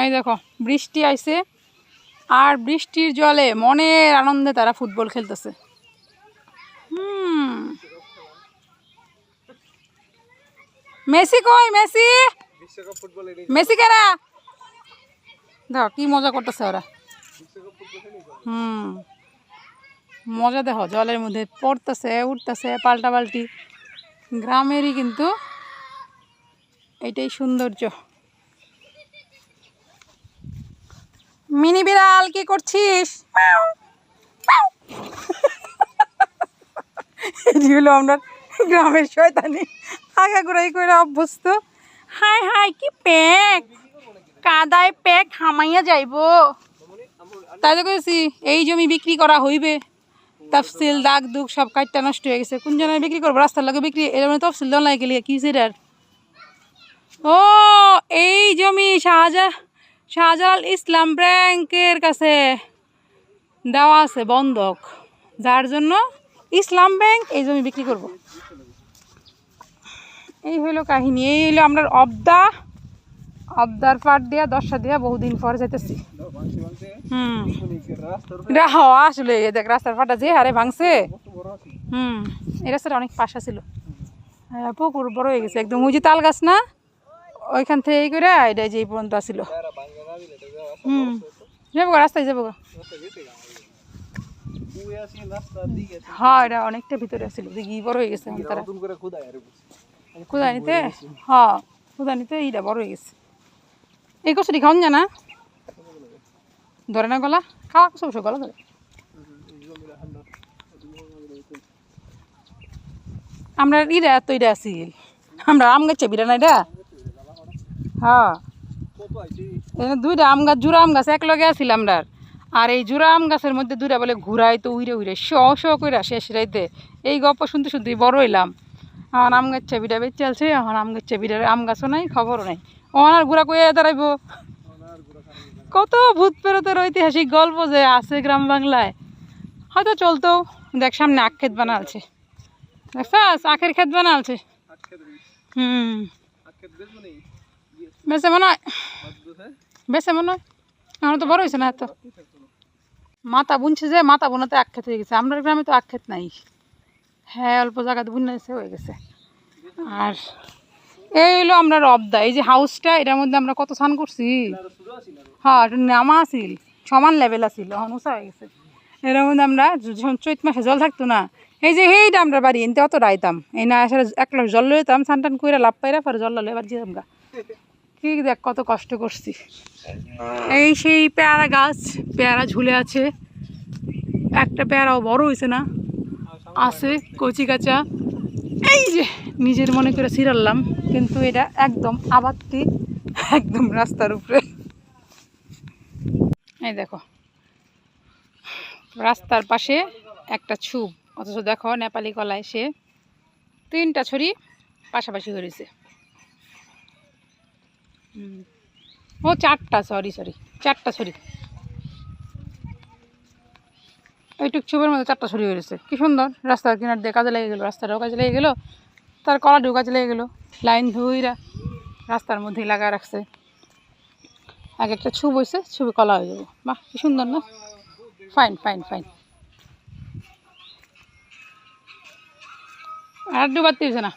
এই দেখো বৃষ্টি আইছে আর বৃষ্টির জলে মনের আনন্দে তারা ফুটবল খেলতেছে। মেসি কই? মেসি মেসি কারা? দেখো কি মজা করতেছে ওরা। মজা দেখো, জলের মধ্যে পড়তেছে উঠতেছে পাল্টা পাল্টি। গ্রামেরই কিন্তু এটাই সৌন্দর্য। মিনি বিড়াল কি করছিস? এটি হলো আমরা গ্রামের শয়তানি, আগাগোড়াই করে অভ্যস্ত। হাই হাই কি প্যাক, কাদায় প্যাক হামাইয়া যাইব। তাই তো কইছি এই জমি বিক্রি করা হইবে। তফসিল দাগ দুগ সব কাটটা নষ্ট হয়ে গেছে। কোন জন্য বিক্রি করবো? রাস্তার লোকে বিক্রি, এর মানে তফসিল দেওয়া লাগে গেলে কি সেটার। ও এই জমি শাহজালাল ইসলাম ব্যাংকের কাছে দেওয়া আছে বন্ধক, যার জন্য ইসলাম ব্যাংক এই জমি বিক্রি করব। এই হইলো কাহিনী। এই হইলো আমরা অবদার পাট দিয়া দশটা দিয়া বহুদিন পরে যাইতেছি। আসলে দেখ রাস্তার ফাটা যে হারে ভাঙছে। এই রাস্তাটা অনেক পাশা ছিল, পুকুর বড় হয়ে গেছে একদম। ওই যে তাল গাছ না, ওইখান থেকে এই করে এটা যে পর্যন্ত আসছিল। যাবো রাস্তায় যাবো। হ্যাঁ এটা অনেকটা ভিতরে আসছিল, দেখি বড় হয়ে গেছে তারা খুদা নিতে। হ্যাঁ খুদা নিতে এইটা বড় হয়ে গেছে। এই কচুরি খাওয়ান জানা ধরে না গলা, খাওয়া কচু গলা ধরে। আমরা ইরা তো এটা আছি, আমরা আম গাছ বিরা না এটা। হ্যাঁ দুইটা আম গাছ, জোড়া আম গাছ এক লগে আছিল আমরা। আর এই জোড়া আম গাছের মধ্যে দুইটা বলে ঘুরাই তো উইরে উইরে শ করে শেষ রাইতে। এই গল্প শুনতে শুনতে বড় হইলাম। এখন আম গাছ বিটা বেঁচে আছে, এখন আম গাছ বিটার আম গাছও নাই খবরও নাই। ওনার ঘুরা কয়ে দাঁড়াইব। কত ভূত প্রেতের ঐতিহাসিক গল্প যে আছে গ্রাম বাংলায়, হয়তো চলতো। দেখ সামনে আখ ক্ষেত বানালছে, দেখছাস আখের ক্ষেত বানালছে। বেছে মনে হয়, বেছে মনে হয় এখন তো বড় হয়েছে না এত। মাথা বুনছে যে মাথা বোনাতে আখ ক্ষেত হয়ে গেছে। আমরা গ্রামে তো আখ ক্ষেত নাই। হ্যাঁ অল্প জায়গাতে বুনেছে হয়ে গেছে। আর এই হইলো আমরা রবদা, এই যে হাউসটা, এটার মধ্যে আমরা কত স্নান করছি। হ্যাঁ নামা আসিল, সমান লেভেল আসিল, এখন উঁচা হয়ে গেছে। এর মধ্যে আমরা যখন চৈত মাসে জল থাকতো না, এই যে এইটা আমরা বাড়ি এনতে অত রাইতাম। এই না আসলে এক গ্লাস জল লইতাম, স্নান টান করে লাভ পাইরা পরে জল লইলে এবার যেতাম গা। কি দেখ কত কষ্ট করছি। এই সেই পেয়ারা গাছ, পেয়ারা ঝুলে আছে। একটা পেয়ারাও বড় হয়েছে না, আছে কচি কাঁচা। এই যে নিজের মনে করে ছিড়ালাম, কিন্তু এটা একদম আবাদটি একদম রাস্তার উপরে। এই দেখো রাস্তার পাশে একটা ছুপ, অথচ দেখো নেপালি কলায় সে 3টা ছড়ি পাশাপাশি ধরেছে। ও 4টা, সরি 4টা ছড়ি। এইটুক ছুপের মধ্যে 4টা ছড়ি হয়েছে। কি সুন্দর, রাস্তার কিনার দিয়ে কাজে লেগে গেলো, রাস্তাটাও কাজে লেগে গেলো, তার কলাটিও কাজে লেগে গেলো। লাইন ধুইরা রাস্তার মধ্যেই লাগা রাখছে। এক একটা ছুপ হয়েছে, ছুপে কলা হয়ে যাবো। বাহ কি সুন্দর না, ফাইন ফাইন ফাইন। আর ডুবাতে দিয়েছে না।